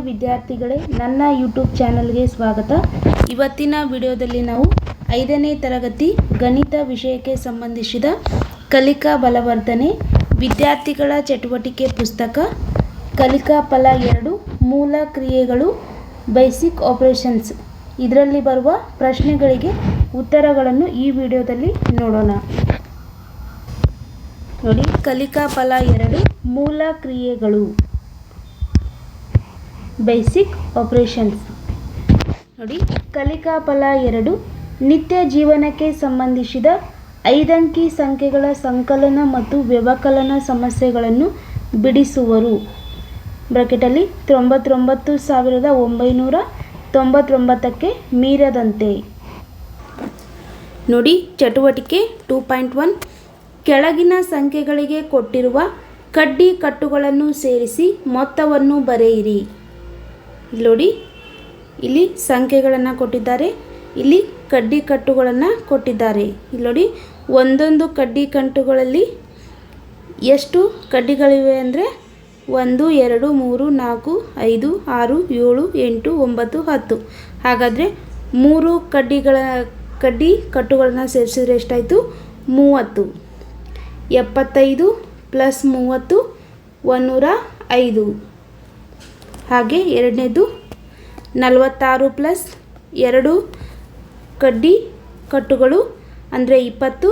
ವಿದ್ಯಾರ್ಥಿಗಳೇ, ನನ್ನ ಯೂಟ್ಯೂಬ್ ಚಾನಲ್ಗೆ ಸ್ವಾಗತ. ಇವತ್ತಿನ ವಿಡಿಯೋದಲ್ಲಿ ನಾವು 5ನೇ ತರಗತಿ ಗಣಿತ ವಿಷಯಕ್ಕೆ ಸಂಬಂಧಿಸಿದ ಕಲಿಕಾ ಬಲವರ್ಧನೆ ವಿದ್ಯಾರ್ಥಿಗಳ ಚಟುವಟಿಕೆ ಪುಸ್ತಕ ಕಲಿಕಾ ಫಲ 2 ಮೂಲ ಕ್ರಿಯೆಗಳು ಬೇಸಿಕ್ ಆಪರೇಷನ್ಸ್ ಇದರಲ್ಲಿ ಬರುವ ಪ್ರಶ್ನೆಗಳಿಗೆ ಉತ್ತರಗಳನ್ನು ಈ ವಿಡಿಯೋದಲ್ಲಿ ನೋಡೋಣ. ನೋಡಿ, ಕಲಿಕಾ ಫಲ 2 ಮೂಲ ಕ್ರಿಯೆಗಳು ಬೇಸಿಕ್ ಆಪರೇಷನ್ಸ್. ನೋಡಿ, ಕಲಿಕಾ ಫಲ 2 ನಿತ್ಯ ಜೀವನಕ್ಕೆ ಸಂಬಂಧಿಸಿದ 5 ಅಂಕಿ ಸಂಖ್ಯೆಗಳ ಸಂಕಲನ ಮತ್ತು ವ್ಯವಕಲನ ಸಮಸ್ಯೆಗಳನ್ನು ಬಿಡಿಸುವರು. ಬ್ರಾಕೆಟಲ್ಲಿ 99,999ಕ್ಕೆ ಮೀರದಂತೆ. ನೋಡಿ, ಚಟುವಟಿಕೆ 2.1 ಕೆಳಗಿನ ಸಂಖ್ಯೆಗಳಿಗೆ ಕೊಟ್ಟಿರುವ ಕಡ್ಡಿ ಕಟ್ಟುಗಳನ್ನು ಸೇರಿಸಿ ಮೊತ್ತವನ್ನು ಬರೆಯಿರಿ. ನೋಡಿ, ಇಲ್ಲಿ ಸಂಖ್ಯೆಗಳನ್ನು ಕೊಟ್ಟಿದ್ದಾರೆ, ಇಲ್ಲಿ ಕಡ್ಡಿ ಕಟ್ಟುಗಳನ್ನು ಕೊಟ್ಟಿದ್ದಾರೆ. ಇಲ್ಲಿ ನೋಡಿ, ಒಂದೊಂದು ಕಡ್ಡಿ ಕಟ್ಟುಗಳಲ್ಲಿ ಎಷ್ಟು ಕಡ್ಡಿಗಳಿವೆ ಅಂದರೆ 1 2 3 4 5 6 7 8 9 10. ಹಾಗಾದರೆ 3 ಕಡ್ಡಿ ಕಟ್ಟುಗಳನ್ನು ಸೇರಿಸಿದ್ರೆ ಎಷ್ಟಾಯಿತು? 30. 75 + 30 105. ಹಾಗೆ ಎರಡನೇದು 46 + 2 ಕಡ್ಡಿ ಕಟ್ಟುಗಳು ಅಂದರೆ 20,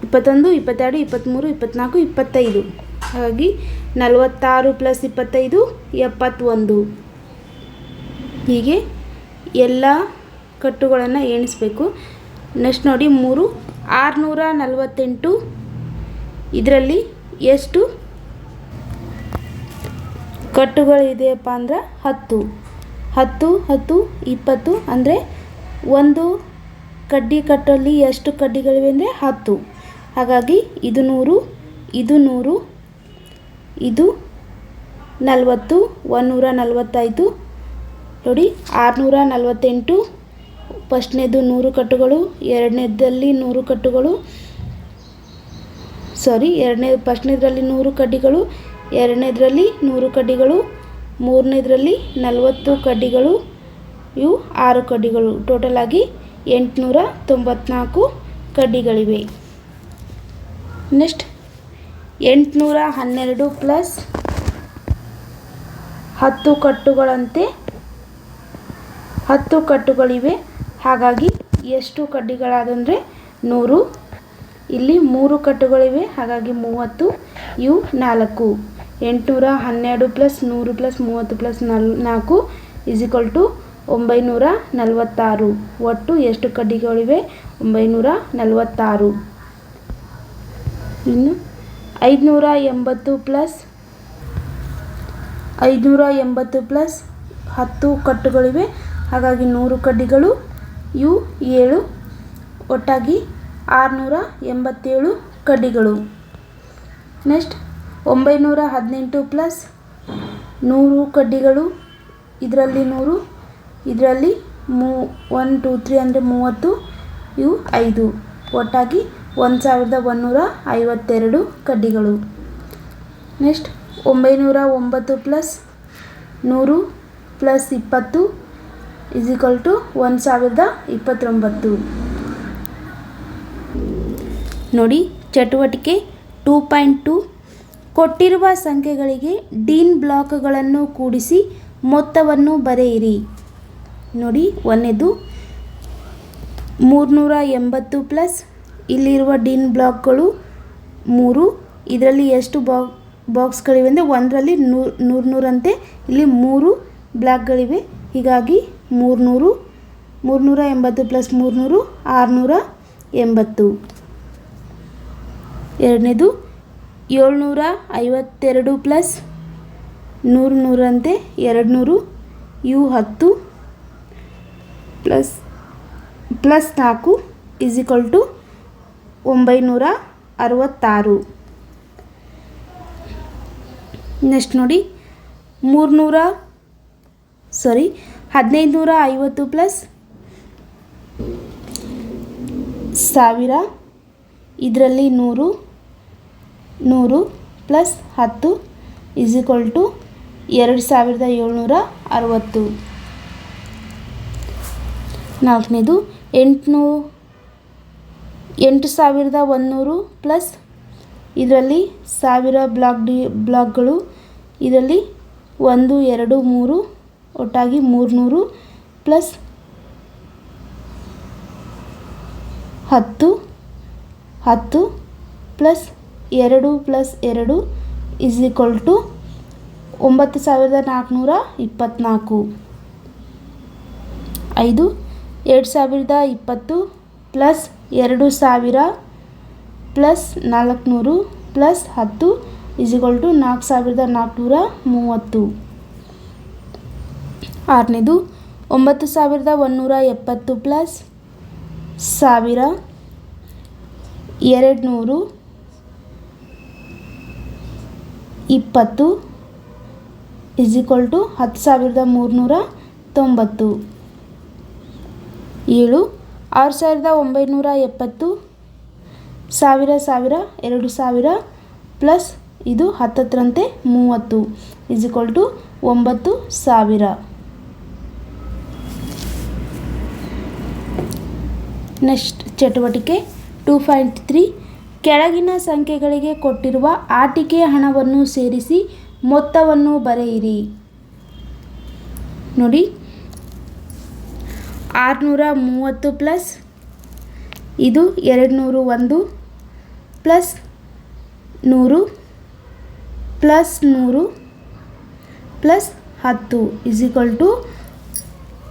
21, 22, 23, 24, 25. ಹಾಗಾಗಿ 46 + 25 71. ಹೀಗೆ ಎಲ್ಲ ಕಟ್ಟುಗಳನ್ನು ಎಣಿಸಬೇಕು. ನೆಕ್ಸ್ಟ್ ನೋಡಿ, 3 648. ಇದರಲ್ಲಿ ಎಷ್ಟು ಕಟ್ಟುಗಳಿದೆಯಪ್ಪ ಅಂದ್ರೆ 10. 10 10 20 ಅಂದರೆ ಒಂದು ಕಡ್ಡಿ ಕಟ್ಟಲ್ಲಿ ಎಷ್ಟು ಕಡ್ಡಿಗಳಿವೆ ಅಂದರೆ 10. ಹಾಗಾಗಿ ಇದು 100, ಇದು 100, ಇದು 40, 145. ನೋಡಿ, 648. ಫಸ್ಟ್ನೇದು 100 ಕಟ್ಟುಗಳು, ಎರಡನೇದಲ್ಲಿ 100 ಕಟ್ಟುಗಳು, ಫಸ್ಟ್ನೇದರಲ್ಲಿ 100 ಕಡ್ಡಿಗಳು, ಎರಡನೇದರಲ್ಲಿ 100 ಕಡ್ಡಿಗಳು, ಮೂರನೇದರಲ್ಲಿ 40 ಕಡ್ಡಿಗಳು, ಇವು 6 ಕಡ್ಡಿಗಳು. ಟೋಟಲ್ ಆಗಿ 894 ಕಡ್ಡಿಗಳಿವೆ. ನೆಕ್ಸ್ಟ್ 812 + 10 ಕಟ್ಟುಗಳಂತೆ 10 ಕಟ್ಟುಗಳಿವೆ. ಹಾಗಾಗಿ ಎಷ್ಟು ಕಡ್ಡಿಗಳಾದಂದರೆ 100. ಇಲ್ಲಿ 3 ಕಟ್ಟುಗಳಿವೆ, ಹಾಗಾಗಿ 30. ಇವು 4. 812 + 100 + 30 + 4 = 946. ಒಟ್ಟು ಎಷ್ಟು ಕಡ್ಡಿಗಳಿವೆ? 946. ಇನ್ನು 580 + 10 ಕಟ್ಟುಗಳಿವೆ, ಹಾಗಾಗಿ 100 ಕಡ್ಡಿಗಳು, ಇವು 7. ಒಟ್ಟಾಗಿ 687 ಕಡ್ಡಿಗಳು. ನೆಕ್ಸ್ಟ್ 918 + 100 ಕಡ್ಡಿಗಳು, ಇದರಲ್ಲಿ 100, ಇದರಲ್ಲಿ 1 2 3 ಅಂದರೆ 30, ಇವು 5. ಒಟ್ಟಾಗಿ 1152 ಕಡ್ಡಿಗಳು. ನೆಕ್ಸ್ಟ್ 909 + 100 + 20 = 1029. ನೋಡಿ, ಚಟುವಟಿಕೆ 2.2 ಕೊಟ್ಟಿರುವ ಸಂಖ್ಯೆಗಳಿಗೆ ಡೀನ್ ಬ್ಲಾಕ್ಗಳನ್ನು ಕೂಡಿಸಿ ಮೊತ್ತವನ್ನು ಬರೆಯಿರಿ. ನೋಡಿ, ಒಂದನೇದು 380 + ಇಲ್ಲಿರುವ ಡೀನ್ ಬ್ಲಾಕ್ಗಳು 3. ಇದರಲ್ಲಿ ಎಷ್ಟು ಬಾಕ್ಸ್ಗಳಿವೆ ಅಂದರೆ ಒಂದರಲ್ಲಿ 100 ಅಂತೆ, ಇಲ್ಲಿ 3 ಬ್ಲಾಕ್ಗಳಿವೆ. ಹೀಗಾಗಿ 300. 380 + 300 680. ಎರಡನೇದು 752 + 100 ಅಂತೆ, 200, ಇವು 10 + 4 = 966. ನೆಕ್ಸ್ಟ್ ನೋಡಿ, 1550 + 1000. ಇದರಲ್ಲಿ 100 + 10 = 2760. ನಾಲ್ಕನೇದು 8100 ಪ್ಲಸ್ ಇದರಲ್ಲಿ 1000 ಬ್ಲಾಕ್ಗಳು, ಇದರಲ್ಲಿ 1 2 3 ಒಟ್ಟಾಗಿ 300 plus 10 plus 2 plus 2 is equal to 9424. 5 2020 plus 2000 plus 400 plus 10 is equal to 4430. ಆರನೇದು 9170 plus 1000 220 is equal to 10390. 7 6970 1000 2000 plus ಇದು 10ರಂತೆ 30 ಇಸ್ ಈಕ್ವಲ್ ಟು 9000. ನೆಕ್ಸ್ಟ್ ಚಟುವಟಿಕೆ 2.3 ಕೆಳಗಿನ ಸಂಖ್ಯೆಗಳಿಗೆ ಕೊಟ್ಟಿರುವ ಆಟಿಕೆ ಹಣವನ್ನು ಸೇರಿಸಿ ಮೊತ್ತವನ್ನು ಬರೆಯಿರಿ. ನೋಡಿ 630 ಪ್ಲಸ್ ಇದು 201 plus 100 plus 100 plus 10 is equal to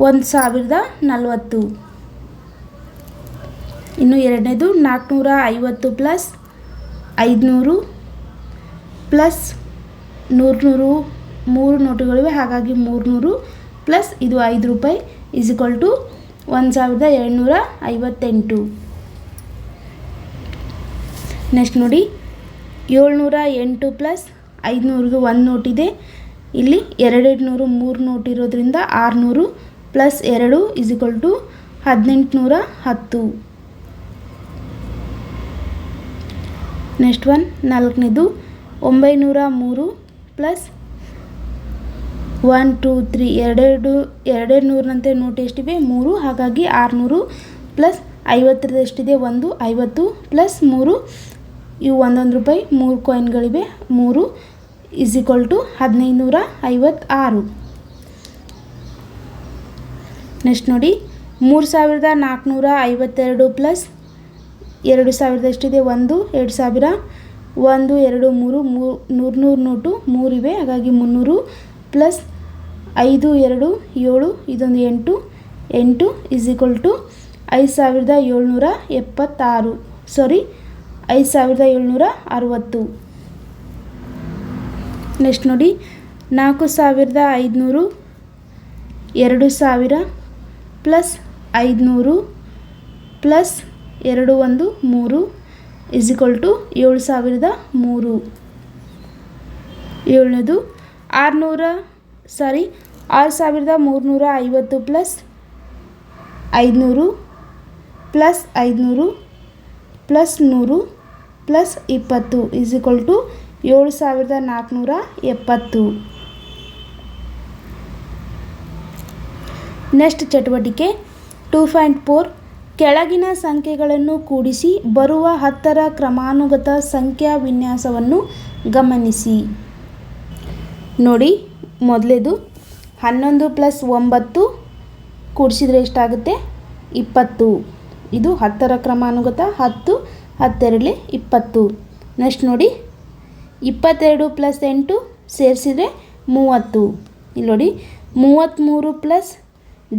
1040. ಇನ್ನು ಎರಡನೇದು 450 ಪ್ಲಸ್ 500 ಪ್ಲಸ್ 100 3 ನೋಟುಗಳಿವೆ ಹಾಗಾಗಿ 300 ಪ್ಲಸ್ ಇದು 5 ರೂಪಾಯಿ ಇಸ್ ಈಕ್ವಲ್ ಟು 1758. ನೆಕ್ಸ್ಟ್ ನೋಡಿ 708 ಪ್ಲಸ್ 500ಗೆ 1 ನೋಟಿದೆ, ಇಲ್ಲಿ 200 3 ನೋಟ್ ಇರೋದ್ರಿಂದ 600 plus 2 is equal to 1810. Next ನಾಲ್ಕನೇದು 903 ಪ್ಲಸ್ 1 2 3 200ನಂತೆ ನೋಟ್ ಎಷ್ಟಿವೆ 3 ಹಾಗಾಗಿ 600 ಪ್ಲಸ್ 50 ಎಷ್ಟಿದೆ 1 50 ಪ್ಲಸ್ 3 ಇವು 1 ರೂಪಾಯಿ 3 ಕಾಯಿನ್ಗಳಿವೆ 3 ಇಸ್ ಈಕ್ವಲ್ ಟು 1556. ನೆಕ್ಸ್ಟ್ ನೋಡಿ 3452 ಪ್ಲಸ್ 2000 ಎಷ್ಟಿದೆ 1 2000 1 2 3 100 ನೋಟು 3 ಇವೆ ಹಾಗಾಗಿ 300 ಪ್ಲಸ್ 5 2 7 ಇದೊಂದು 8 8 ಇಸ್ ಈಕ್ವಲ್ ಟು 5776 5760. ನೆಕ್ಸ್ಟ್ ನೋಡಿ 4500 2000 plus 500 plus 2 1 3 is equal to 7003. ಏಳನೇದು 6350 plus 500 plus 500 plus 100 plus 20 is equal to 7470. Next ಚಟುವಟಿಕೆ 2.4 ಕೆಳಗಿನ ಸಂಖ್ಯೆಗಳನ್ನು ಕೂಡಿಸಿ ಬರುವ 10ರ ಕ್ರಮಾನುಗತ ಸಂಖ್ಯಾ ವಿನ್ಯಾಸವನ್ನು ಗಮನಿಸಿ. ನೋಡಿ ಮೊದಲೇದು 11 ಪ್ಲಸ್ 9 ಕೂಡಿಸಿದರೆ ಎಷ್ಟಾಗುತ್ತೆ 20. ಇದು 10ರ ಕ್ರಮಾನುಗತ 10 12 20. ನೆಕ್ಸ್ಟ್ ನೋಡಿ 22 ಪ್ಲಸ್ 8 ಸೇರಿಸಿದರೆ 30. ಇಲ್ಲಿ ನೋಡಿ 33 plus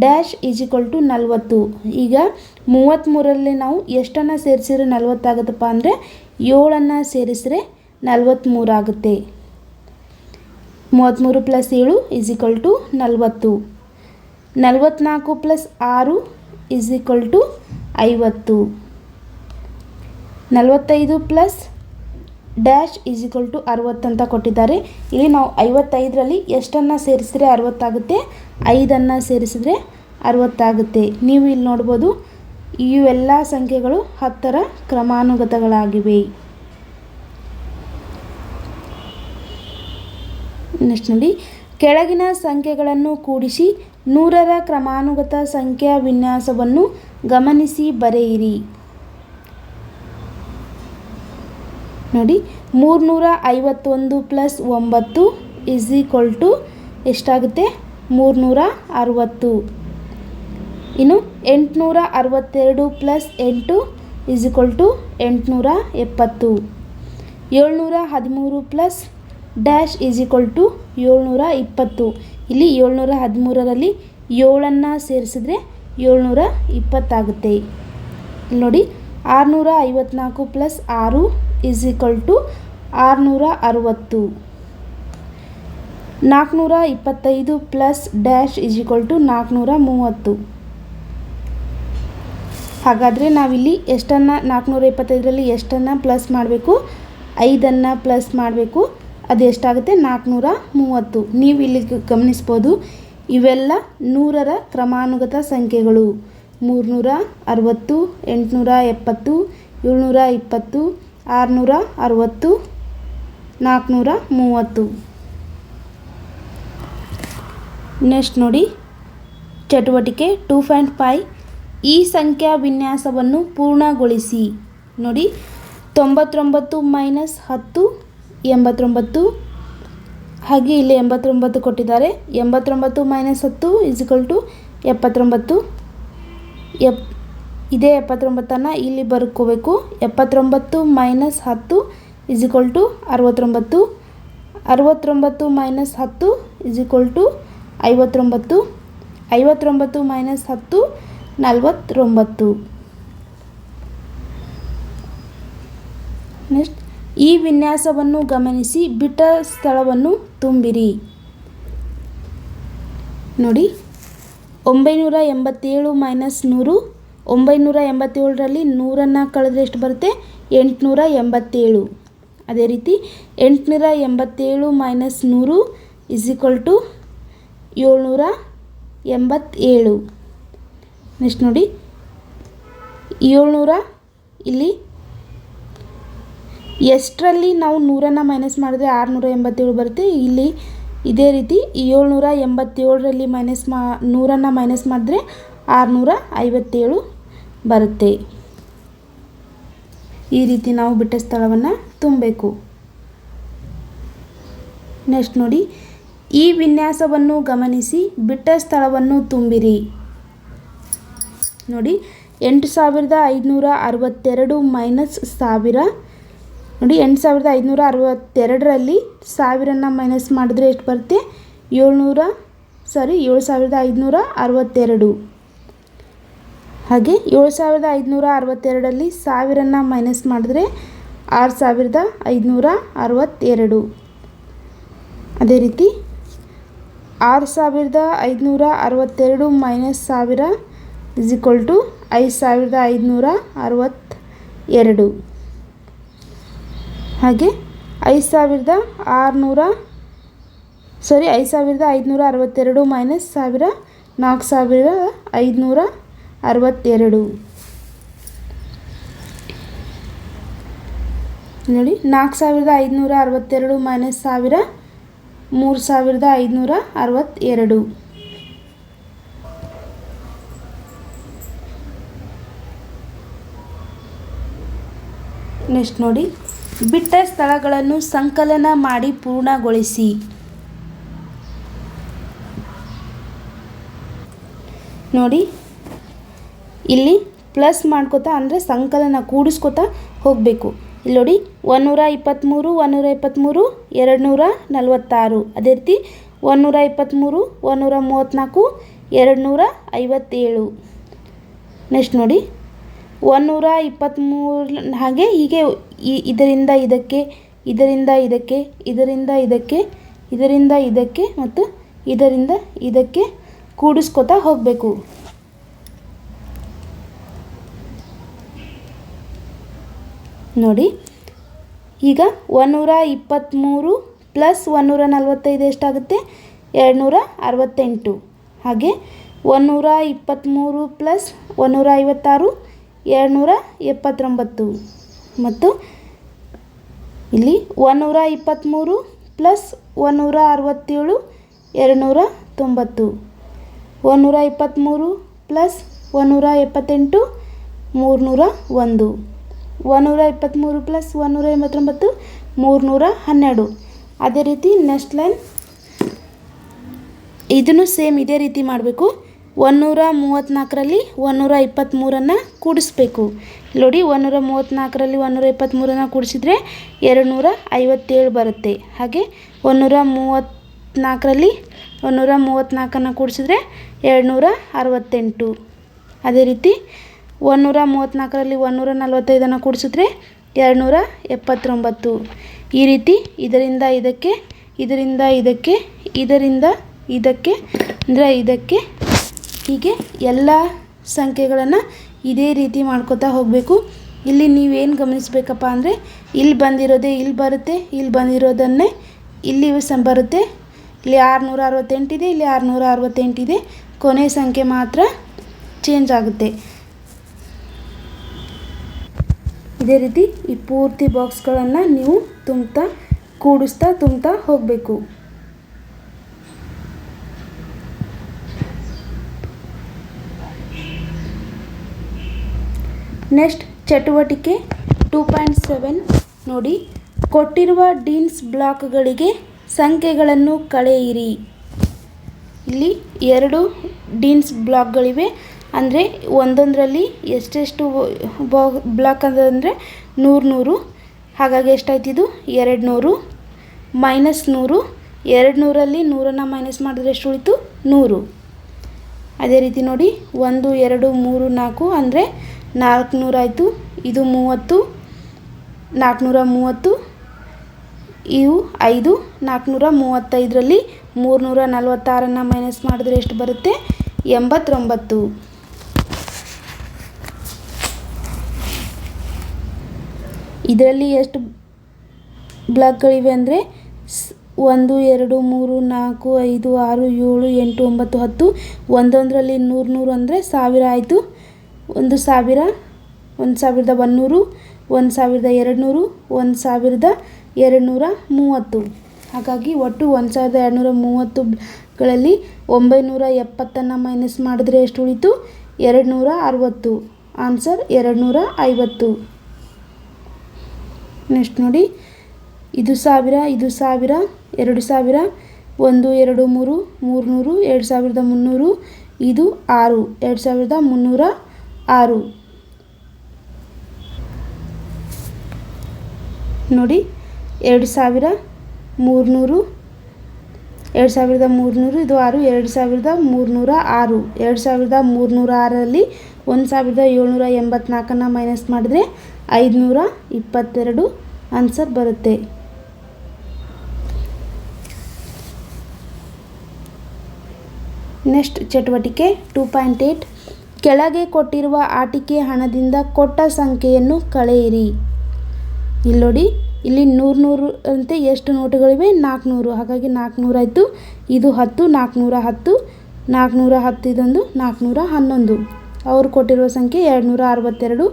dash is equal to 40. ಈಗ 33ರಲ್ಲಿ ನಾವು ಎಷ್ಟನ್ನು ಸೇರಿಸಿದ್ರೆ 40 ಆಗುತ್ತಪ್ಪ ಅಂದರೆ 7ಅನ್ನು ಸೇರಿಸಿದ್ರೆ 43 ಆಗುತ್ತೆ. 33 plus 7 is equal to 40. 44 plus 6 is equal to 50. 45 plus dash is equal to 60 ಅಂತ ಕೊಟ್ಟಿದ್ದಾರೆ. ಇಲ್ಲಿ ನಾವು 55ರಲ್ಲಿ ಎಷ್ಟನ್ನು ಸೇರಿಸಿದ್ರೆ 60 ಆಗುತ್ತೆ 5ಅನ್ನು ಸೇರಿಸಿದ್ರೆ 60 ಆಗುತ್ತೆ. ನೀವು ಇಲ್ಲಿ ನೋಡ್ಬೋದು ಇವೆಲ್ಲ ಸಂಖ್ಯೆಗಳು 10ರ ಕ್ರಮಾನುಗತಗಳಾಗಿವೆ. ನೆಕ್ಸ್ಟ್ ನೋಡಿ ಕೆಳಗಿನ ಸಂಖ್ಯೆಗಳನ್ನು ಕೂಡಿಸಿ 100ರ ಕ್ರಮಾನುಗತ ಸಂಖ್ಯಾ ವಿನ್ಯಾಸವನ್ನು ಗಮನಿಸಿ ಬರೆಯಿರಿ. ನೋಡಿ, 351 ಪ್ಲಸ್ 9 ಇಸ್ ಈಕ್ವಲ್ ಟು ಎಷ್ಟಾಗುತ್ತೆ? 360. ಇನ್ನು 862 plus 8 is equal to 870. 713 plus dash is equal to 720. ಇಲ್ಲಿ 713ರಲ್ಲಿ 7ಅನ್ನು ಸೇರಿಸಿದ್ರೆ 720 ಆಗುತ್ತೆ. ಇಲ್ಲಿ ನೋಡಿ, 654 plus 6 is equal to 660. 425 plus dash is equal to 430. ಹಾಗಾದರೆ ನಾವಿಲ್ಲಿ ಎಷ್ಟನ್ನು 425ರಲ್ಲಿ ಎಷ್ಟನ್ನು ಪ್ಲಸ್ ಮಾಡಬೇಕು? 5ಅನ್ನು ಪ್ಲಸ್ ಮಾಡಬೇಕು. ಅದು ಎಷ್ಟಾಗುತ್ತೆ? 430. ನೀವು ಇಲ್ಲಿ ಗಮನಿಸ್ಬೋದು, ಇವೆಲ್ಲ 100ರ ಕ್ರಮಾನುಗತ ಸಂಖ್ಯೆಗಳು. 360, 870, 720, 660, 430. ನೆಕ್ಸ್ಟ್ ನೋಡಿ, ಚಟುವಟಿಕೆ 2.5 ಈ ಸಂಖ್ಯಾ ವಿನ್ಯಾಸವನ್ನು ಪೂರ್ಣಗೊಳಿಸಿ. ನೋಡಿ, 99 ಮೈನಸ್ 10 89. ಹಾಗೆ ಇಲ್ಲಿ 89 ಕೊಟ್ಟಿದ್ದಾರೆ. 89 ಮೈನಸ್ 10 ಇಸ್ ಈಕ್ವಲ್ ಟು 79. ಇದೇ 79ನ್ನು ಇಲ್ಲಿ ಬರ್ಕೋಬೇಕು. 79 minus 10 is equal to 69. 69 minus 10 is equal to 59. 59 minus 10 49. Next, ಈ ವಿನ್ಯಾಸವನ್ನು ಗಮನಿಸಿ ಬಿಟ್ಟ ಸ್ಥಳವನ್ನು ತುಂಬಿರಿ. ನೋಡಿ, 987 ಮೈನಸ್ 100. 987ರಲ್ಲಿ 100ನ್ನು ಕಳೆದ್ರೆ ಎಷ್ಟು ಬರುತ್ತೆ? 887. ಅದೇ ರೀತಿ 887 minus 100 is equal to 787. Next ನೋಡಿ, 700 ಇಲ್ಲಿ ಎಷ್ಟರಲ್ಲಿ ನಾವು 100ನ್ನು ಮೈನಸ್ ಮಾಡಿದ್ರೆ 687 ಬರುತ್ತೆ. ಇಲ್ಲಿ ಇದೇ ರೀತಿ 787ರಲ್ಲಿ 100ನ್ನು ಮೈನಸ್ ಮಾಡಿದ್ರೆ 657 ಬರುತ್ತೆ. ಈ ರೀತಿ ನಾವು ಬಿಟ್ಟ ಸ್ಥಳವನ್ನು ತುಂಬಬೇಕು. ನೆಕ್ಸ್ಟ್ ನೋಡಿ, ಈ ವಿನ್ಯಾಸವನ್ನು ಗಮನಿಸಿ ಬಿಟ್ಟ ಸ್ಥಳವನ್ನು ತುಂಬಿರಿ. ನೋಡಿ, 8562 ಮೈನಸ್ 1000. ನೋಡಿ, 8562ರಲ್ಲಿ 1000ನ್ನು ಮೈನಸ್ ಮಾಡಿದ್ರೆ ಎಷ್ಟು ಬರುತ್ತೆ? 7562. ಹಾಗೆ 7562ರಲ್ಲಿ 1000ನ್ನು ಮೈನಸ್ ಮಾಡಿದ್ರೆ 6562. ಅದೇ ರೀತಿ 6562 ಮೈನಸ್ 1000 ಇಸ್ ಈಕ್ವಲ್ ಟು 5562. ಹಾಗೆ 5562 ಮೈನಸ್ 1000 4562. ನೋಡಿ, 4562 ಮೈನಸ್ 1000 3562. ನೆಕ್ಸ್ಟ್ ನೋಡಿ, ಬಿಟ್ಟ ಸ್ಥಳಗಳನ್ನು ಸಂಕಲನ ಮಾಡಿ ಪೂರ್ಣಗೊಳಿಸಿ. ನೋಡಿ, ಇಲ್ಲಿ ಪ್ಲಸ್ ಮಾಡ್ಕೋತಾ ಅಂದರೆ ಸಂಕಲನ ಕೂಡಿಸ್ಕೋತಾ ಹೋಗಬೇಕು. ಇಲ್ಲಿ ನೋಡಿ, 123 123 246. ಅದೇ ರೀತಿ 123 134 257. ನೆಕ್ಸ್ಟ್ ನೋಡಿ, 123 ಹಾಗೆ ಹೀಗೆ ಇದರಿಂದ ಇದಕ್ಕೆ, ಇದರಿಂದ ಇದಕ್ಕೆ, ಇದರಿಂದ ಇದಕ್ಕೆ, ಇದರಿಂದ ಇದಕ್ಕೆ ಮತ್ತು ಇದರಿಂದ ಇದಕ್ಕೆ ಕೂಡಿಸ್ಕೋತಾ ಹೋಗಬೇಕು. ನೋಡಿ, ಈಗ 123 ಪ್ಲಸ್ 145 ಎಷ್ಟಾಗುತ್ತೆ? 268. ಹಾಗೆ 123 ಪ್ಲಸ್ 156 279. ಮತ್ತು ಇಲ್ಲಿ 123 ಪ್ಲಸ್ 167 290. 123 ಪ್ಲಸ್ 178 301. 123 ಪ್ಲಸ್ 189 312. ಅದೇ ರೀತಿ ನೆಕ್ಸ್ಟ್ ಲೈನ್ ಇದನ್ನು ಸೇಮ್ ಇದೇ ರೀತಿ ಮಾಡಬೇಕು. 134ರಲ್ಲಿ 123 ಕೂಡಿಸ್ಬೇಕು. ನೋಡಿ 134ರಲ್ಲಿ 123 ಕೂಡಿಸಿದರೆ 257 ಬರುತ್ತೆ. ಹಾಗೆ 134ರಲ್ಲಿ 134 ಕೂಡಿಸಿದರೆ 268. ಅದೇ ರೀತಿ 134ರಲ್ಲಿ 145 ಕೂಡಿಸಿದ್ರೆ 279. ಈ ರೀತಿ ಇದರಿಂದ ಇದಕ್ಕೆ, ಇದರಿಂದ ಇದಕ್ಕೆ, ಇದರಿಂದ ಇದಕ್ಕೆ ಅಂದರೆ ಇದಕ್ಕೆ, ಹೀಗೆ ಎಲ್ಲ ಸಂಖ್ಯೆಗಳನ್ನು ಇದೇ ರೀತಿ ಮಾಡ್ಕೋತಾ ಹೋಗಬೇಕು. ಇಲ್ಲಿ ನೀವೇನು ಗಮನಿಸಬೇಕಪ್ಪ ಅಂದರೆ ಇಲ್ಲಿ ಬಂದಿರೋದೇ ಇಲ್ಲಿ ಬರುತ್ತೆ, ಇಲ್ಲಿ ಬಂದಿರೋದನ್ನೇ ಇಲ್ಲಿ ಬರುತ್ತೆ. ಇಲ್ಲಿ 668 ಇದೆ, ಇಲ್ಲಿ 668 ಇದೆ. ಕೊನೆ ಸಂಖ್ಯೆ ಮಾತ್ರ ಚೇಂಜ್ ಆಗುತ್ತೆ. ಇದೇ ರೀತಿ ಈ ಪೂರ್ತಿ ಬಾಕ್ಸ್ಗಳನ್ನು ನೀವು ತುಂಬ್ತಾ ಹೋಗಬೇಕು. ನೆಕ್ಸ್ಟ್ ಚಟುವಟಿಕೆ 2.7 ನೋಡಿ. ಕೊಟ್ಟಿರುವ ಡೀನ್ಸ್ ಬ್ಲಾಕ್ಗಳಿಗೆ ಸಂಖ್ಯೆಗಳನ್ನು ಕಳೆಯಿರಿ. ಇಲ್ಲಿ 2 ಡೀನ್ಸ್ ಬ್ಲಾಕ್ಗಳಿವೆ. ಅಂದರೆ ಒಂದೊಂದರಲ್ಲಿ ಎಷ್ಟೆಷ್ಟು ಬ್ಲಾಕ್ ಅಂದರೆ 100. ಹಾಗಾಗಿ ಎಷ್ಟಾಯ್ತು ಇದು 200 ಮೈನಸ್ 100. 200ರಲ್ಲಿ 100ನ್ನು ಮೈನಸ್ ಮಾಡಿದ್ರೆ ಎಷ್ಟು ಉಳಿತು 100. ಅದೇ ರೀತಿ ನೋಡಿ 1 2 3 4 ಅಂದರೆ 400 ಆಯಿತು. ಇದು 30, 430, ಇವು 5. 435ರಲ್ಲಿ 346ನ್ನು ಮೈನಸ್ ಮಾಡಿದ್ರೆ ಎಷ್ಟು ಬರುತ್ತೆ 89. ಇದರಲ್ಲಿ ಎಷ್ಟು ಬ್ಲಾಕ್ಗಳಿವೆ ಅಂದರೆ 1 2 3 4 5 6 7 8 9 10. ಒಂದೊಂದರಲ್ಲಿ 100 ಅಂದರೆ 1000 ಆಯಿತು. 1000, 1100, 1200, 1230. ಹಾಗಾಗಿ ಒಟ್ಟು 1230ಗಳಲ್ಲಿ 970ನ್ನು ಮೈನಸ್ ಮಾಡಿದ್ರೆ ಎಷ್ಟು ಉಳಿತು 260. ಆನ್ಸರ್ 250. ನೆಕ್ಸ್ಟ್ ನೋಡಿ ಇದು 1000, ಇದು 1000, 2000, 1 2 3 300, 2300, ಇದು 6 2306. ನೋಡಿ 2300, 2300, ಇದು 6, 2306. 2306ರಲ್ಲಿ 1784ನ್ನು ಮೈನಸ್ ಮಾಡಿದ್ರೆ 522 ಆನ್ಸರ್ ಬರುತ್ತೆ. ನೆಕ್ಸ್ಟ್ ಚಟುವಟಿಕೆ 2.8 ಕೆಳಗೆ ಕೊಟ್ಟಿರುವ ಆಟಿಕೆ ಹಣದಿಂದ ಕೊಟ್ಟ ಸಂಖ್ಯೆಯನ್ನು ಕಳೆಯಿರಿ. ಇಲ್ಲಿ ನೋಡಿ ಇಲ್ಲಿ 100 ಅಂತೆ ಎಷ್ಟು ನೋಟುಗಳಿವೆ 400. ಹಾಗಾಗಿ 400 ಆಯಿತು. ಇದು 10, 410, 410 ಇದೊಂದು 411. ಅವರು ಕೊಟ್ಟಿರುವ ಸಂಖ್ಯೆ 262.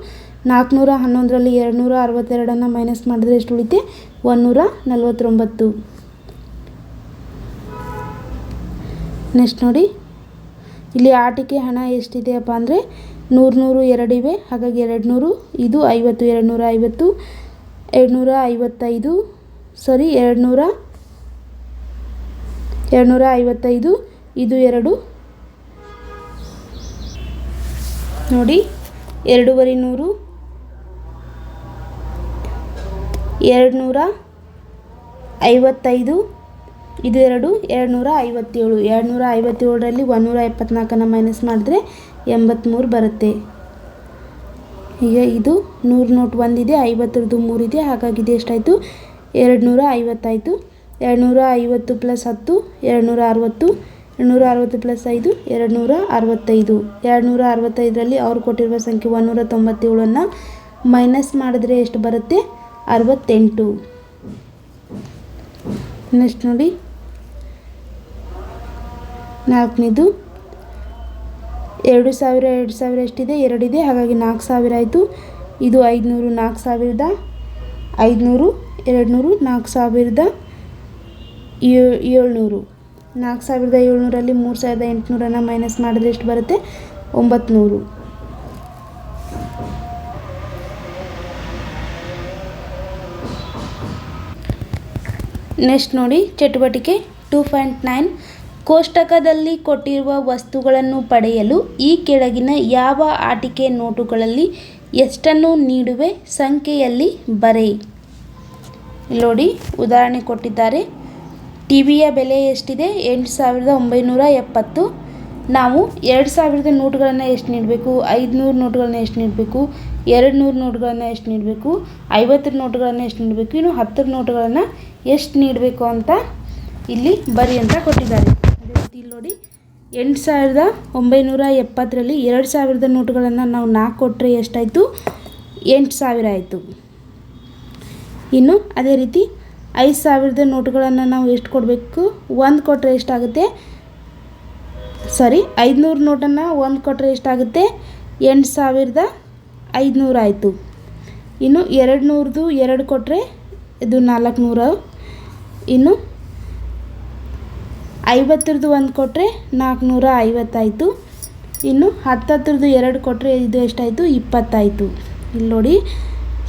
411ರಲ್ಲಿ 262ನ್ನು ಮೈನಸ್ ಮಾಡಿದ್ರೆ ಎಷ್ಟು ಉಳಿತೆ 149. ನೆಕ್ಸ್ಟ್ ನೋಡಿ ಇಲ್ಲಿ ಆಟಿಕೆ ಹಣ ಎಷ್ಟಿದೆಯಪ್ಪ ಅಂದರೆ 100 2 ಇವೆ. ಹಾಗಾಗಿ 200, ಇದು 50, 250, 255, ಸಾರಿ 255, ಇದು 2 ನೋಡಿ 250, 255, ಇದು 2 257. 257ರಲ್ಲಿ 174ನ್ನು ಮೈನಸ್ ಮಾಡಿದ್ರೆ 83 ಬರುತ್ತೆ. ಈಗ ಇದು 100 ನೋಟ್ ಒಂದಿದೆ, 50ರದ್ದು 3 ಇದೆ. ಹಾಗಾಗಿ ಇದು ಎಷ್ಟಾಯಿತು 250 ಆಯಿತು. 250 ಪ್ಲಸ್ 10 260, 260 ಪ್ಲಸ್ 5 265. 265ರಲ್ಲಿ ಅವ್ರು ಕೊಟ್ಟಿರುವ ಸಂಖ್ಯೆ 197ನ್ನು ಮೈನಸ್ ಮಾಡಿದ್ರೆ ಎಷ್ಟು ಬರುತ್ತೆ 68. ನೆಕ್ಸ್ಟ್ ನೋಡಿ 4ನೇದು 2000 2000 ಎಷ್ಟಿದೆ 2 ಇದೆ. ಹಾಗಾಗಿ 4000 ಆಯಿತು. ಇದು 500 4000, 500, 200, 4700. 4700ರಲ್ಲಿ 3800 ಮೈನಸ್ ಮಾಡಿದ್ರೆ ಎಷ್ಟು ಬರುತ್ತೆ? 900. ನೆಕ್ಸ್ಟ್ ನೋಡಿ ಚಟುವಟಿಕೆ 2.9. ಕೋಷ್ಟಕದಲ್ಲಿ ಕೊಟ್ಟಿರುವ ವಸ್ತುಗಳನ್ನು ಪಡೆಯಲು ಈ ಕೆಳಗಿನ ಯಾವ ಆಟಿಕೆ ನೋಟುಗಳಲ್ಲಿ ಎಷ್ಟನ್ನು ನೀಡುವೆ ಸಂಖ್ಯೆಯಲ್ಲಿ ಬರೆಯಿ. ನೋಡಿ ಉದಾಹರಣೆ ಕೊಟ್ಟಿದ್ದಾರೆ. ಟಿವಿಯ ಬೆಲೆ ಎಷ್ಟಿದೆ? 8970. ನಾವು 2000 ನೋಟುಗಳನ್ನು ಎಷ್ಟು ನೀಡಬೇಕು? 500 ನೋಟುಗಳನ್ನು ಎಷ್ಟು ನೀಡಬೇಕು? 200 ನೋಟುಗಳನ್ನು ಎಷ್ಟು ನೀಡಬೇಕು? 50 ನೋಟುಗಳನ್ನು ಎಷ್ಟು ನೀಡಬೇಕು? ಇನ್ನು 10 ನೋಟುಗಳನ್ನು ಎಷ್ಟು ನೀಡಬೇಕು ಅಂತ ಇಲ್ಲಿ ಬರಿ ಅಂತ ಕೊಟ್ಟಿದ್ದಾರೆ. ಅದೇ ರೀತಿ ಇಲ್ಲಿ ನೋಡಿ 8970ರಲ್ಲಿ 2000 ನೋಟುಗಳನ್ನು ನಾವು 4 ಕೊಟ್ಟರೆ ಎಷ್ಟಾಯಿತು? 8000 ಆಯಿತು. ಇನ್ನು ಅದೇ ರೀತಿ 5000 ನೋಟುಗಳನ್ನು ನಾವು ಎಷ್ಟು ಕೊಡಬೇಕು? 1 ಕೊಟ್ಟರೆ ಎಷ್ಟಾಗುತ್ತೆ? 500 ನೋಟನ್ನು 1 ಕೊಟ್ಟರೆ ಎಷ್ಟಾಗುತ್ತೆ? 8500 ಆಯಿತು. ಇನ್ನು 200ದು 2 ಕೊಟ್ಟರೆ ಇದು 400. ಇನ್ನು 50ರದ್ದು 1 ಕೊಟ್ಟರೆ 450 ಆಯಿತು. ಇನ್ನು 10ರದ್ದು 2 ಕೊಟ್ಟರೆ ಇದು ಎಷ್ಟಾಯಿತು? 20 ಆಯಿತು. ಇಲ್ಲಿ ನೋಡಿ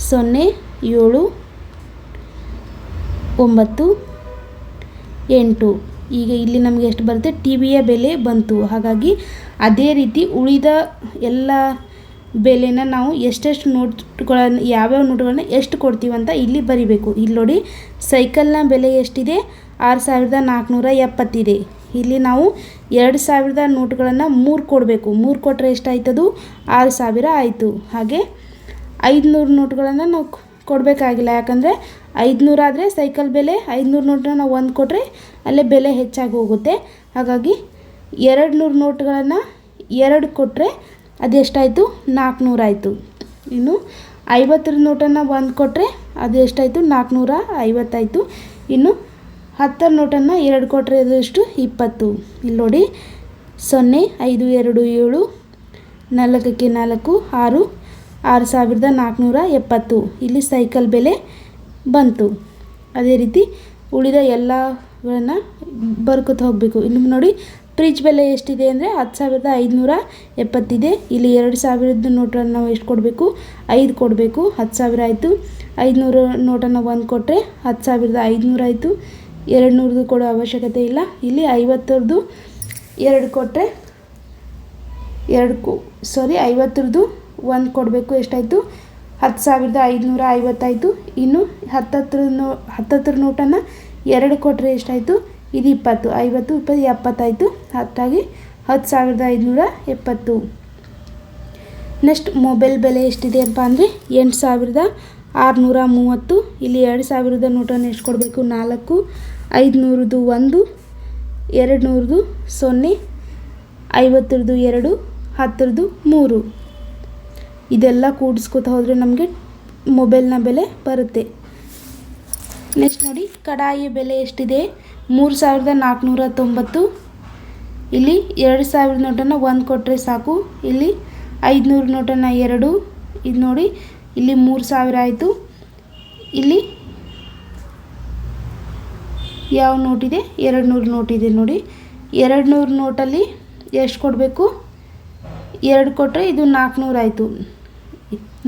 0 7 9 8. ಈಗ ಇಲ್ಲಿ ನಮಗೆ ಎಷ್ಟು ಬರುತ್ತೆ? ಟಿವಿಯ ಬೆಲೆ ಬಂತು. ಹಾಗಾಗಿ ಅದೇ ರೀತಿ ಉಳಿದ ಎಲ್ಲ ಬೆಲೆನ ನಾವು ಎಷ್ಟೆಷ್ಟು ನೋಟುಗಳನ್ನು ಯಾವ್ಯಾವ ನೋಟುಗಳನ್ನ ಎಷ್ಟು ಕೊಡ್ತೀವಿ ಅಂತ ಇಲ್ಲಿ ಬರಿಬೇಕು. ಇಲ್ಲಿ ನೋಡಿ ಸೈಕಲ್ನ ಬೆಲೆ ಎಷ್ಟಿದೆ? 6470 ಇದೆ. ಇಲ್ಲಿ ನಾವು 2000 ನೋಟುಗಳನ್ನು 3 ಕೊಡಬೇಕು. 3 ಕೊಟ್ಟರೆ ಎಷ್ಟಾಯ್ತದು? 6000 ಆಯಿತು. ಹಾಗೆ 500 ನೋಟುಗಳನ್ನು ನಾವು ಕೊಡಬೇಕಾಗಿಲ್ಲ, ಯಾಕಂದರೆ 500 ಆದರೆ ಸೈಕಲ್ ಬೆಲೆ 500 ನೋಟನ್ನ ನಾವು 1 ಕೊಟ್ಟರೆ ಅಲ್ಲೇ ಬೆಲೆ ಹೆಚ್ಚಾಗಿ ಹೋಗುತ್ತೆ. ಹಾಗಾಗಿ 200 ನೋಟುಗಳನ್ನು 2 ಕೊಟ್ಟರೆ ಅದು ಎಷ್ಟಾಯಿತು? 400 ಆಯಿತು. ಇನ್ನು 50 ನೋಟನ್ನು 1 ಕೊಟ್ಟರೆ ಅದು ಎಷ್ಟಾಯಿತು? 450 ಆಯಿತು. ಇನ್ನು 10 ನೋಟನ್ನು 2 ಕೊಟ್ಟರೆ ಅದು ಎಷ್ಟು? 20. ಇಲ್ಲಿ ನೋಡಿ 0 5 2 7 4ಕ್ಕೆ 4 6 6470. ಇಲ್ಲಿ ಸೈಕಲ್ ಬೆಲೆ ಬಂತು. ಅದೇ ರೀತಿ ಉಳಿದ ಎಲ್ಲಗಳನ್ನು ಬರ್ಕೋತ ಹೋಗಬೇಕು. ಇನ್ನು ನೋಡಿ ಫ್ರಿಜ್ ಬೆಲೆ ಎಷ್ಟಿದೆ ಅಂದರೆ 10570 ಇದೆ. ಇಲ್ಲಿ 2000 ನೋಟನ್ನು ನಾವು ಎಷ್ಟು ಕೊಡಬೇಕು? 5 ಕೊಡಬೇಕು. 10000 ಆಯಿತು. 500 ನೋಟನ್ನು 1 ಕೊಟ್ಟರೆ 10500 ಆಯಿತು. 200 ಕೊಡೋ ಅವಶ್ಯಕತೆ ಇಲ್ಲ. ಇಲ್ಲಿ 50ರದ್ದು 2 ಕೊಟ್ಟರೆ 50ರದ್ದು 1 ಕೊಡಬೇಕು. ಎಷ್ಟಾಯಿತು? 10550 ಆಯಿತು. ಇನ್ನು 10 ನೋಟನ್ನು 2 ಕೊಟ್ಟರೆ ಎಷ್ಟಾಯಿತು? ಇದು 20. 50 20 70 ಆಯಿತು. ಹಾಗಾಗಿ 10570. ನೆಕ್ಸ್ಟ್ ಮೊಬೈಲ್ ಬೆಲೆ ಎಷ್ಟಿದೆ ಅಪ್ಪ ಅಂದರೆ 8630. ಇಲ್ಲಿ 2000 ನೋಟನ್ನು ಎಷ್ಟು ಕೊಡಬೇಕು? 4. 500ರದ್ದು 1, 200ರದ್ದು 0, 50ರದ್ದು 2, 10ರದ್ದು 3. ಇದೆಲ್ಲ ಕೂಡಿಸ್ಕೊತಾ ಹೋದರೆ ನಮಗೆ ಮೊಬೈಲ್ನ ಬೆಲೆ ಬರುತ್ತೆ. ನೆಕ್ಸ್ಟ್ ನೋಡಿ ಕಡಾಯಿಯ ಬೆಲೆ ಎಷ್ಟಿದೆ? 3490. ಇಲ್ಲಿ 2000 ನೋಟನ್ನು 1 ಕೊಟ್ಟರೆ ಸಾಕು. ಇಲ್ಲಿ 500 ನೋಟನ್ನು 2. ಇದು ನೋಡಿ ಇಲ್ಲಿ 3000 ಆಯಿತು. ಇಲ್ಲಿ ಯಾವ ನೋಟಿದೆ? 200 ನೋಟಿದೆ. ನೋಡಿ 200 ನೋಟಲ್ಲಿ ಎಷ್ಟು ಕೊಡಬೇಕು? 2 ಕೊಟ್ಟರೆ ಇದು 400 ಆಯಿತು.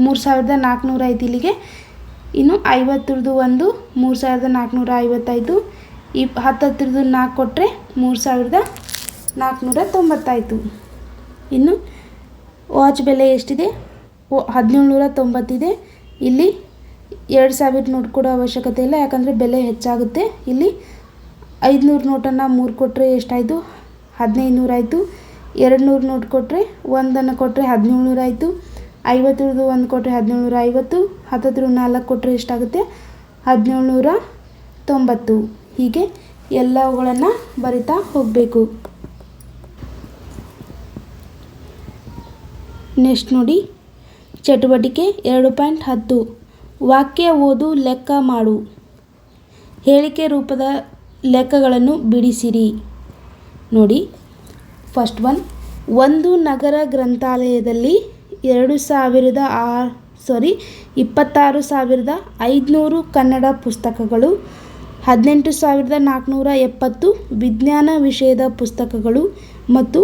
3400 ಆಯಿತು ಇಲ್ಲಿಗೆ. ಇನ್ನು 50ರದ್ದು 1 3450 ಆಯಿತು. 10ರದ್ದು 4 ಕೊಟ್ಟರೆ 3490 ಆಯಿತು. ಇನ್ನು ವಾಚ್ ಬೆಲೆ ಎಷ್ಟಿದೆ? 1790 ಇದೆ. ಇಲ್ಲಿ 2000 ನೋಟ್ ಕೊಡೋ ಅವಶ್ಯಕತೆ ಇಲ್ಲ, ಯಾಕಂದರೆ ಬೆಲೆ ಹೆಚ್ಚಾಗುತ್ತೆ. ಇಲ್ಲಿ 500 ನೋಟನ್ನು 3 ಕೊಟ್ಟರೆ ಎಷ್ಟಾಯಿತು? 1500 ಆಯಿತು. 200 ನೋಟ್ ಕೊಟ್ಟರೆ 1 ಕೊಟ್ಟರೆ 1700 ಆಯಿತು. 50ರದ್ದು 1 ಕೊಟ್ಟರೆ 1750. 10ರದ್ದು 4 ಕೊಟ್ಟರೆ ಎಷ್ಟಾಗುತ್ತೆ? 1790. ಹೀಗೆ ಎಲ್ಲವುಗಳನ್ನು ಬರಿತಾ ಹೋಗಬೇಕು. ನೆಕ್ಸ್ಟ್ ನೋಡಿ ಚಟುವಟಿಕೆ 2.10. ವಾಕ್ಯ ಓದು, ಲೆಕ್ಕ ಮಾಡು. ಹೇಳಿಕೆ ರೂಪದ ಲೆಕ್ಕಗಳನ್ನು ಬಿಡಿಸಿರಿ. ನೋಡಿ ಫಸ್ಟ್ ಒನ್. ಒಂದು ನಗರ ಗ್ರಂಥಾಲಯದಲ್ಲಿ 26,500 ಕನ್ನಡ ಪುಸ್ತಕಗಳು 18,470 ವಿಜ್ಞಾನ ವಿಷಯದ ಪುಸ್ತಕಗಳು ಮತ್ತು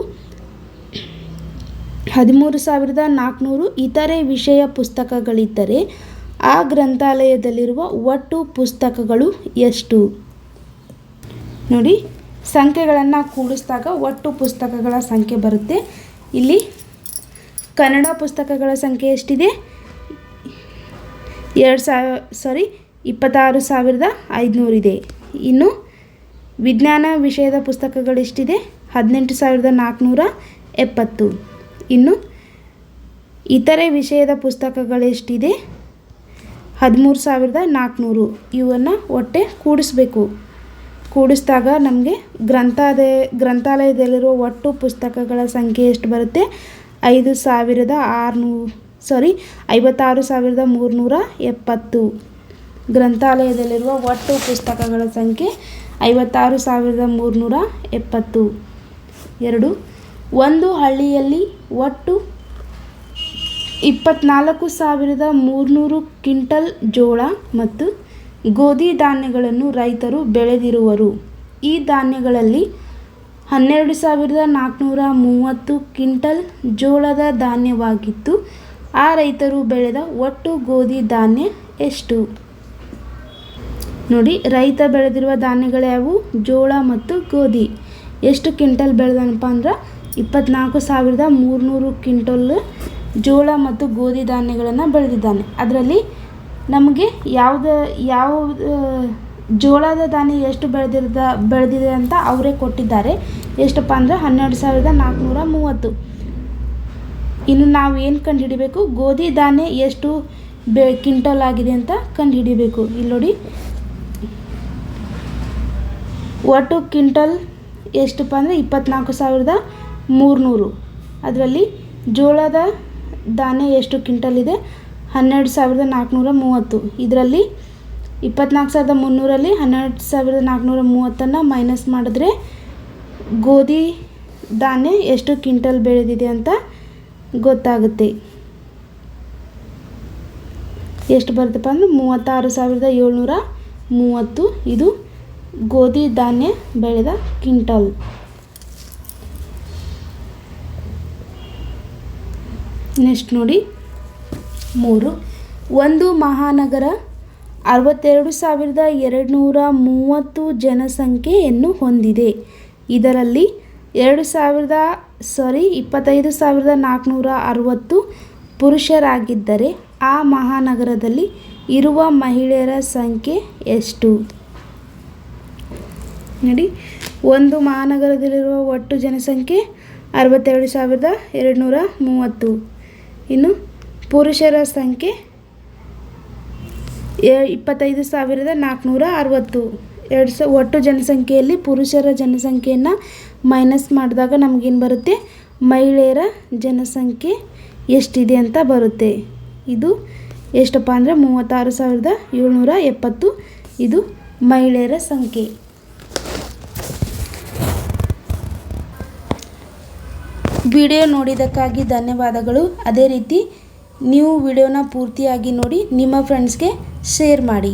13,400 ಇತರೆ ವಿಷಯ ಪುಸ್ತಕಗಳಿದ್ದರೆ ಆ ಗ್ರಂಥಾಲಯದಲ್ಲಿರುವ ಒಟ್ಟು ಪುಸ್ತಕಗಳು ಎಷ್ಟು? ನೋಡಿ, ಸಂಖ್ಯೆಗಳನ್ನು ಕೂಡಿಸಿದಾಗ ಒಟ್ಟು ಪುಸ್ತಕಗಳ ಸಂಖ್ಯೆ ಬರುತ್ತೆ. ಇಲ್ಲಿ ಕನ್ನಡ ಪುಸ್ತಕಗಳ ಸಂಖ್ಯೆ ಎಷ್ಟಿದೆ? 26,500 ಇದೆ. ಇನ್ನು ವಿಜ್ಞಾನ ವಿಷಯದ ಪುಸ್ತಕಗಳೆಷ್ಟಿದೆ? 18,470. ಇನ್ನು ಇತರೆ ವಿಷಯದ ಪುಸ್ತಕಗಳೆಷ್ಟಿದೆ? 13,400. ಇವನ್ನು ಒಟ್ಟೆ ಕೂಡಿಸ್ಬೇಕು. ಕೂಡಿಸಿದಾಗ ನಮಗೆ ಗ್ರಂಥಾಲಯದಲ್ಲಿರುವ ಒಟ್ಟು ಪುಸ್ತಕಗಳ ಸಂಖ್ಯೆ ಎಷ್ಟು ಬರುತ್ತೆ? 56,370. ಗ್ರಂಥಾಲಯದಲ್ಲಿರುವ ಒಟ್ಟು ಪುಸ್ತಕಗಳ ಸಂಖ್ಯೆ 56,370. 2. ಒಂದು ಹಳ್ಳಿಯಲ್ಲಿ ಒಟ್ಟು 24,300 ಕ್ವಿಂಟಲ್ ಜೋಳ ಮತ್ತು ಗೋಧಿ ಧಾನ್ಯಗಳನ್ನು ರೈತರು ಬೆಳೆದಿರುವರು. ಈ ಧಾನ್ಯಗಳಲ್ಲಿ 12,430 ಕ್ವಿಂಟಲ್ ಜೋಳದ ಧಾನ್ಯವಾಗಿದ್ದು, ಆ ರೈತರು ಬೆಳೆದ ಒಟ್ಟು ಗೋಧಿ ಧಾನ್ಯ ಎಷ್ಟು? ನೋಡಿ, ರೈತ ಬೆಳೆದಿರುವ ಧಾನ್ಯಗಳ್ಯಾವು? ಜೋಳ ಮತ್ತು ಗೋಧಿ. ಎಷ್ಟು ಕ್ವಿಂಟಲ್ ಬೆಳೆದನಪ್ಪ ಅಂದ್ರೆ 24,300 ಕ್ವಿಂಟಲ್ ಜೋಳ ಮತ್ತು ಗೋಧಿ ಧಾನ್ಯಗಳನ್ನು ಬೆಳೆದಿದ್ದಾನೆ. ಅದರಲ್ಲಿ ನಮಗೆ ಯಾವ ಜೋಳದ ಧಾನ್ಯ ಎಷ್ಟು ಬೆಳೆದಿದೆ ಅಂತ ಅವರೇ ಕೊಟ್ಟಿದ್ದಾರೆ. ಎಷ್ಟಪ್ಪ ಅಂದರೆ 12,430. ಇನ್ನು ನಾವು ಏನು ಕಂಡುಹಿಡಿಬೇಕು? ಗೋಧಿ ಧಾನ್ಯ ಎಷ್ಟು ಕ್ವಿಂಟಲ್ ಆಗಿದೆ ಅಂತ ಕಂಡುಹಿಡಿಬೇಕು. ಇಲ್ಲಿ ನೋಡಿ, ಒಟ್ಟು ಕ್ವಿಂಟಲ್ ಎಷ್ಟಪ್ಪ ಅಂದರೆ 24,300. ಅದರಲ್ಲಿ ಜೋಳದ ಧಾನ್ಯ ಎಷ್ಟು ಕ್ವಿಂಟಲ್ ಇದೆ? 12,430. ಇದರಲ್ಲಿ 24,300ರಲ್ಲಿ 12,430 ಮೈನಸ್ ಮಾಡಿದ್ರೆ ಗೋಧಿ ಧಾನ್ಯ ಎಷ್ಟು ಕ್ವಿಂಟಲ್ ಬೆಳೆದಿದೆ ಅಂತ ಗೊತ್ತಾಗುತ್ತೆ. ಎಷ್ಟು ಬರುತ್ತಪ್ಪ ಅಂದರೆ 36,730. ಇದು ಗೋಧಿ ಧಾನ್ಯ ಬೆಳೆದ ಕ್ವಿಂಟಲ್. ನೆಕ್ಸ್ಟ್ ನೋಡಿ 3. ಒಂದು ಮಹಾನಗರ 62,230 ಜನಸಂಖ್ಯೆಯನ್ನು ಹೊಂದಿದೆ. ಇದರಲ್ಲಿ 25,460 ಪುರುಷರಾಗಿದ್ದರೆ ಆ ಮಹಾನಗರದಲ್ಲಿ ಇರುವ ಮಹಿಳೆಯರ ಸಂಖ್ಯೆ ಎಷ್ಟು? ನೋಡಿ, ಒಂದು ಮಹಾನಗರದಲ್ಲಿರುವ ಒಟ್ಟು ಜನಸಂಖ್ಯೆ 62,230. ಇನ್ನು ಪುರುಷರ ಸಂಖ್ಯೆ 25,460. ಒಟ್ಟು ಜನಸಂಖ್ಯೆಯಲ್ಲಿ ಪುರುಷರ ಜನಸಂಖ್ಯೆಯನ್ನು ಮೈನಸ್ ಮಾಡಿದಾಗ ನಮಗೇನು ಬರುತ್ತೆ? ಮಹಿಳೆಯರ ಜನಸಂಖ್ಯೆ ಎಷ್ಟಿದೆ ಅಂತ ಬರುತ್ತೆ. ಇದು ಎಷ್ಟಪ್ಪ ಅಂದರೆ 36,770. ಇದು ಮಹಿಳೆಯರ ಸಂಖ್ಯೆ. ವಿಡಿಯೋ ನೋಡಿದ್ದಕ್ಕಾಗಿ ಧನ್ಯವಾದಗಳು. ಅದೇ ರೀತಿ ನೀವು ವಿಡಿಯೋನ ಪೂರ್ತಿಯಾಗಿ ನೋಡಿ ನಿಮ್ಮ ಫ್ರೆಂಡ್ಸ್ಗೆ ಶೇರ್ ಮಾಡಿ.